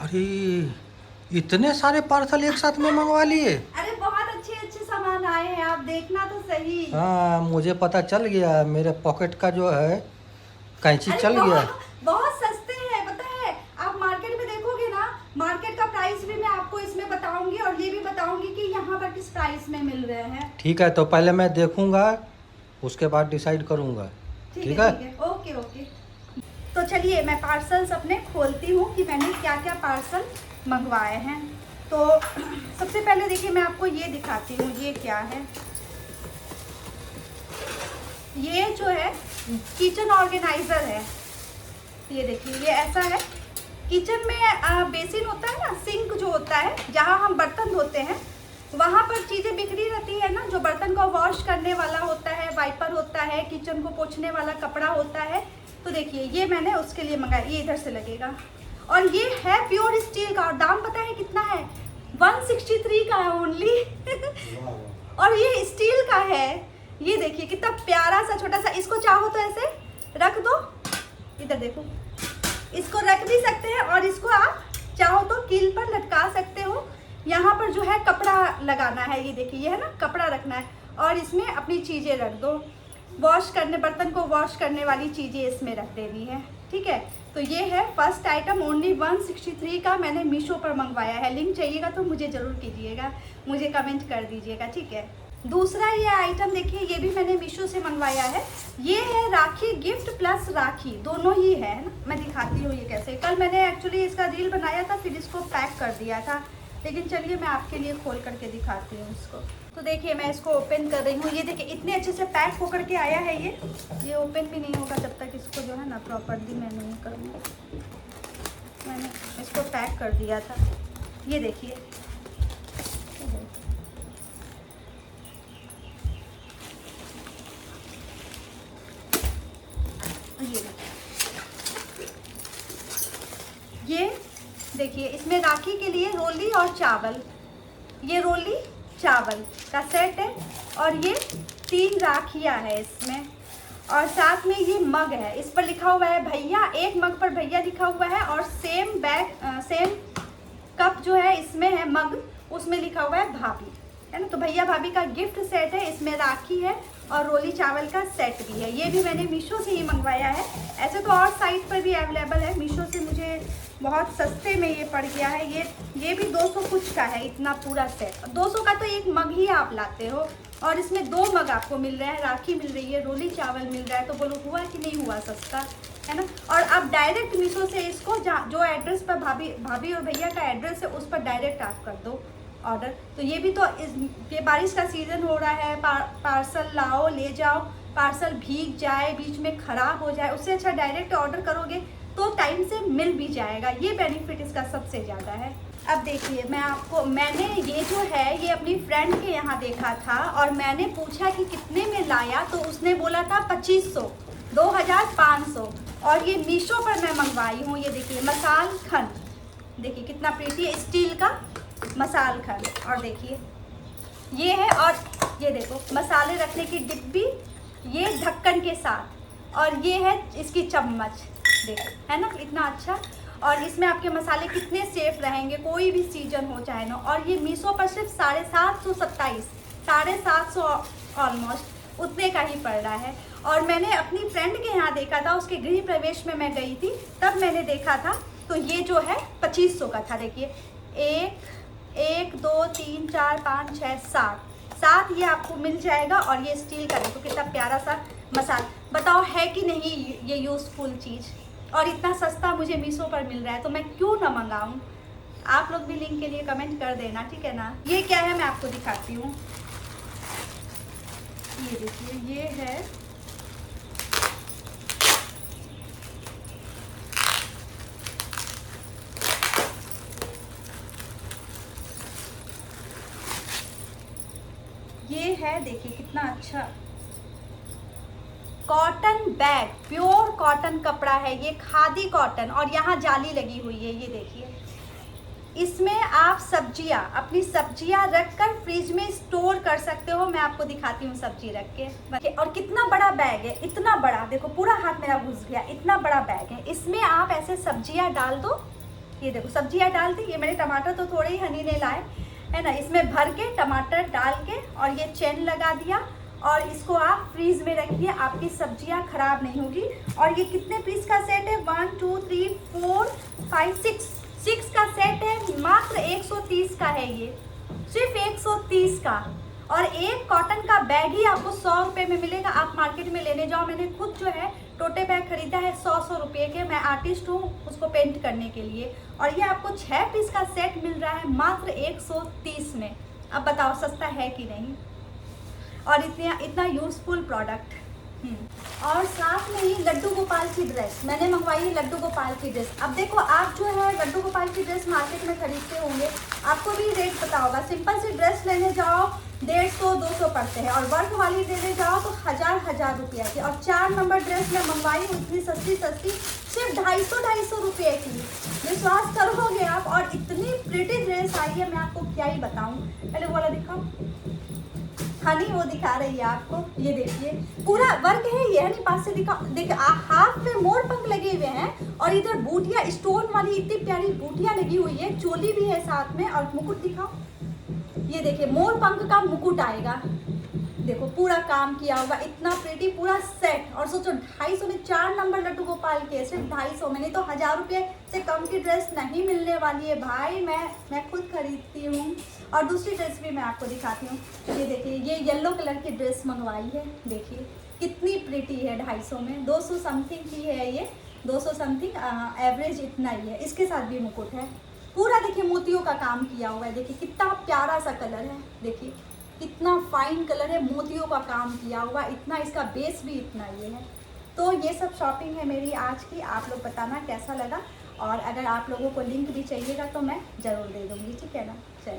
अरे इतने सारे पार्सल एक साथ में मंगवा लिए। अरे बहुत अच्छे अच्छे सामान आए हैं, आप देखना तो सही। हाँ मुझे पता चल गया, मेरे पॉकेट का जो है कैंची अरे चल गया। बहुत सस्ते हैं, पता है। आप मार्केट में देखोगे ना, मार्केट का प्राइस भी मैं आपको इसमें बताऊंगी और ये भी बताऊंगी कि यहाँ पर किस प्राइस में मिल रहे हैं। ठीक है, तो पहले मैं देखूंगा, उसके बाद डिसाइड करूंगा। ठीक है। ठीक है, ओके ओके। तो चलिए मैं पार्सल्स अपने खोलती हूँ कि मैंने क्या क्या पार्सल मंगवाए हैं। तो सबसे पहले देखिए मैं आपको ये दिखाती हूँ, ये क्या है। ये जो है किचन ऑर्गेनाइजर है। ये देखिए, ये ऐसा है। किचन में बेसिन होता है ना, सिंक जो होता है जहाँ हम बर्तन धोते हैं, वहाँ पर चीज़ें बिखरी रहती है ना। जो बर्तन को वॉश करने वाला होता है, वाइपर होता है, किचन को पोंछने वाला कपड़ा होता है। तो देखिए ये मैंने उसके लिए मंगाया, ये इधर से लगेगा। और ये है प्योर स्टील का, और दाम पता है कितना है? 163 का है ओनली। और ये स्टील का है। ये देखिए कितना प्यारा सा छोटा सा। इसको चाहो तो ऐसे रख दो, इधर देखो, इसको रख भी सकते हैं और इसको आप चाहो तो कील पर लटका सकते हो। यहाँ पर जो है कपड़ा लगाना है, ये देखिए, ये है ना, कपड़ा रखना है और इसमें अपनी चीज़ें रख दो। वॉश करने, बर्तन को वॉश करने वाली चीज़ें इसमें रख देनी है। ठीक है, तो ये है फर्स्ट आइटम, ओनली 163 का मैंने मीशो पर मंगवाया है। लिंक चाहिएगा तो मुझे ज़रूर कीजिएगा, मुझे कमेंट कर दीजिएगा। ठीक है, दूसरा ये आइटम देखिए, ये भी मैंने मीशो से मंगवाया है। ये है राखी गिफ्ट प्लस राखी, दोनों ही है ना। मैं दिखाती हूँ ये कैसे। कल मैंने एक्चुअली इसका रील बनाया था, फिर इसको पैक कर दिया था, लेकिन चलिए मैं आपके लिए खोल करके दिखाती हूँ इसको। तो देखिए मैं इसको ओपन कर रही हूँ। ये देखिए इतने अच्छे से पैक होकर के आया है। ये ओपन भी नहीं होगा जब तक इसको जो है ना प्रॉपर्ली मैं नहीं करूँगी। मैंने इसको पैक कर दिया था। ये देखिए, ये देखिए इसमें राखी के लिए रोली और चावल, ये रोली चावल का सेट है। और ये 3 राखियाँ है इसमें, और साथ में ये मग है। इस पर लिखा हुआ है भैया, एक मग पर भैया लिखा हुआ है, और सेम कप जो है इसमें है मग, उसमें लिखा हुआ है भाभी, है ना। तो भैया भाभी का गिफ्ट सेट है, इसमें राखी है और रोली चावल का सेट भी है। ये भी मैंने मीशो से ही मंगवाया है। ऐसे तो और साइट पर भी अवेलेबल है, मीशो से मुझे बहुत सस्ते में ये पड़ गया है। ये भी 200 कुछ का है, इतना पूरा सेट। 200 का तो एक मग ही आप लाते हो, और इसमें 2 मग आपको मिल रहे हैं, राखी मिल रही है, रोली चावल मिल रहा है। तो बोलो हुआ कि नहीं हुआ सस्ता, है ना। और आप डायरेक्ट मीशो से इसको जो एड्रेस पर भाभी और भैया का एड्रेस है उस पर डायरेक्ट आप कर दो ऑर्डर। तो ये भी तो ये बारिश का सीज़न हो रहा है, पार्सल लाओ ले जाओ, पार्सल भीग जाए, बीच में ख़राब हो जाए, उससे अच्छा डायरेक्ट ऑर्डर करोगे तो टाइम से मिल भी जाएगा। ये बेनिफिट इसका सबसे ज़्यादा है। अब देखिए मैंने ये जो है ये अपनी फ्रेंड के यहाँ देखा था, और मैंने पूछा कि कितने में लाया, तो उसने बोला था 2500, 2500। और ये मीशो पर मैं मंगवाई हूँ। ये देखिए मसाल खंड, देखिए कितना प्रीटी है, स्टील का मसाल खंड। और देखिए ये है, और ये देखो मसाले रखने की डिब्बी, ये ढक्कन के साथ, और ये है इसकी चम्मच, देखो है ना, इतना अच्छा। और इसमें आपके मसाले कितने सेफ रहेंगे, कोई भी सीजन हो चाहे ना। और ये मीशो पर सिर्फ 750 ऑलमोस्ट उतने का ही पड़ रहा है। और मैंने अपनी फ्रेंड के यहाँ देखा था, उसके गृह प्रवेश में मैं गई थी, तब मैंने देखा था, तो ये जो है 2500 का था। देखिए 1 2 3 4 5 6 7 ये आपको मिल जाएगा। और ये स्टील का देखो कितना प्यारा सा मसाला, बताओ है कि नहीं ये यूज़फुल चीज़। और इतना सस्ता मुझे मीशो पर मिल रहा है, तो मैं क्यों ना मंगाऊं। आप लोग भी लिंक के लिए कमेंट कर देना, ठीक है ना। ये क्या है मैं आपको दिखाती हूँ। ये देखिए ये है, ये है, देखिए कितना अच्छा कॉटन बैग, प्योर कॉटन कपड़ा है ये, खादी कॉटन, और यहाँ जाली लगी हुई है। ये देखिए इसमें आप सब्जियाँ, अपनी सब्जियाँ रखकर फ्रिज में स्टोर कर सकते हो। मैं आपको दिखाती हूँ सब्जी रख के। और कितना बड़ा बैग है, इतना बड़ा, देखो पूरा हाथ मेरा घुस गया, इतना बड़ा बैग है। इसमें आप ऐसे सब्जियाँ डाल दो, ये देखो सब्जियां डाल दी। ये मैंने टमाटर तो थोड़े ही हनी ने लाए है ना, इसमें भर के टमाटर डाल के और ये चेन लगा दिया और इसको आप फ्रीज में रखिए, आपकी सब्जियां खराब नहीं होगी। और ये कितने पीस का सेट है? 1 2 3 4 5 6 का सेट है, मात्र 130 का है ये, सिर्फ 130 का। और एक कॉटन का बैग ही आपको 100 रुपये में मिलेगा। आप मार्केट में लेने जाओ, मैंने खुद जो है टोटे बैग खरीदा है 100 रुपये के। मैं आर्टिस्ट हूँ उसको पेंट करने के लिए। और ये आपको 6 पीस का सेट मिल रहा है मात्र 130 में। अब बताओ सस्ता है कि नहीं? और इतना यूजफुल प्रोडक्ट। और साथ में ही लड्डू गोपाल की ड्रेस मैंने मंगवाई है, लड्डू गोपाल की ड्रेस। अब देखो आप जो है लड्डू गोपाल की ड्रेस मार्केट में खरीदते होंगे, आपको भी रेट पता होगा। सिंपल सी ड्रेस लेने जाओ 150-200 पड़ते हैं और वर्क वाली लेने जाओ तो 1000 रुपया की। और 4 नंबर ड्रेस मैं मंगवाई हूँ इतनी सस्ती सिर्फ 250 रुपये की। विश्वास करोगे आप? और इतनी प्रिटी ड्रेस आई है, मैं आपको क्या ही बताऊँ। पहले वो वाला दिखाओ, हनी वो दिखा रही है आपको। ये देखिए पूरा वर्क है ये, हनी पास से दिखा। देखिए हाथ पे मोर पंख लगे हुए हैं और इधर बूटियाँ स्टोन वाली इतनी प्यारी बूटियाँ लगी हुई है, चोली भी है साथ में। और मुकुट दिखाओ, ये देखिए मोर पंख का मुकुट आएगा। देखो पूरा काम किया होगा, इतना प्रिटी पूरा सेट। और सोचो 250 में 4 नंबर लड्डू गोपाल के, सिर्फ 250 में। नहीं तो 1000 रुपये से कम की ड्रेस नहीं मिलने वाली है भाई। मैं खुद खरीदती हूँ। और दूसरी ड्रेस भी मैं आपको दिखाती हूँ। ये देखिए ये येलो कलर की ड्रेस मंगवाई है, देखिए कितनी प्रिटी है। 250 में 200 समथिंग की है ये, 200 समथिंग, एवरेज इतना ही है। इसके साथ भी मुकुट है, पूरा देखिए मोतियों का काम किया हुआ है। देखिए कितना प्यारा सा कलर है, देखिए कितना फाइन कलर है, मोतियों का काम किया हुआ। इतना इसका बेस भी इतना ये है। तो ये सब शॉपिंग है मेरी आज की। आप लोग बताना कैसा लगा, और अगर आप लोगों को लिंक भी चाहिएगा तो मैं ज़रूर दे दूँगी, ठीक है ना। चलिए।